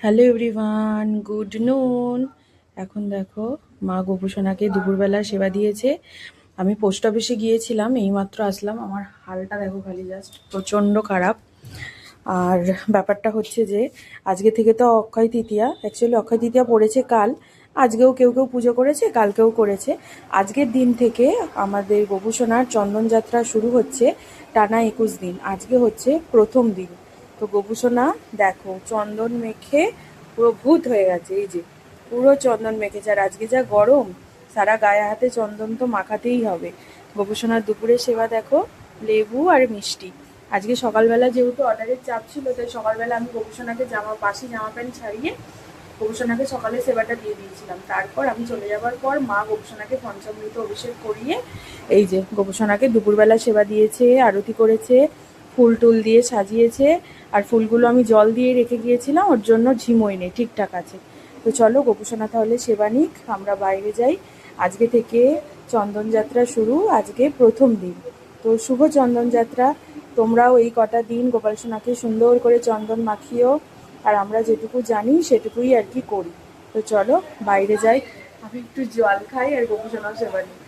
Hello everyone, good নুন। এখন দেখো মা গোপুসোনাকে দুপুরবেলা সেবা দিয়েছে। আমি পোস্ট অফিসে গিয়েছিলাম, এইমাত্র আসলাম। আমার হালটা দেখো খালি, জাস্ট প্রচণ্ড খারাপ। আর ব্যাপারটা হচ্ছে যে আজকে থেকে তো অক্ষয় তৃতীয়া, অ্যাকচুয়ালি অক্ষয় তৃতীয়া পড়েছে কাল। আজকেও কেউ কেউ পুজো করেছে, কালকেও করেছে। আজকের দিন থেকে আমাদের গোপুসোনার চন্দনযাত্রা শুরু হচ্ছে, টানা 21 দিন। আজকে হচ্ছে প্রথম দিন। তো গোপুসোনা দেখো চন্দন মেখে পুরো ভূত হয়ে গেছে। এই যে পুরো চন্দন মেখেছে, আর আজকে যা গরম, সারা গায়ে হাতে চন্দন তো মাখাতেই হবে। গোপুসোনার দুপুরের সেবা দেখো, লেবু আর মিষ্টি। আজকে সকালবেলা যেহেতু অর্ডারের চাপ ছিল, তাই সকালবেলা আমি গোপুসোনাকে বাসি জামা প্যান্ট ছাড়িয়ে গোপুসোনাকে সকালে সেবাটা দিয়ে দিয়েছিলাম। তারপর আমি চলে যাওয়ার পর মা গোপুসোনাকে পঞ্চামৃত অভিষেক করিয়ে এই যে গোপুসোনাকে দুপুরবেলা সেবা দিয়েছে, আরতি করেছে, ফুল টুল দিয়ে সাজিয়েছে। আর ফুলগুলো আমি জল দিয়ে রেখে গিয়েছিলাম, ওর জন্য ঝিমোয় নেই, ঠিকঠাক আছে। তো চলো গোপুসোনা তাহলে সেবা নিক, আমরা বাইরে যাই। আজকে থেকে চন্দনযাত্রা শুরু, আজকে প্রথম দিন। তো শুভ চন্দনযাত্রা। তোমরাও এই কটা দিন গোপাল সোনাকে সুন্দর করে চন্দন মাখিও। আর আমরা যেটুকু জানি সেটুকুই আর কি করি। তো চলো বাইরে যাই, আমি একটু জল খাই আর গোপুসোনার সেবা নিই।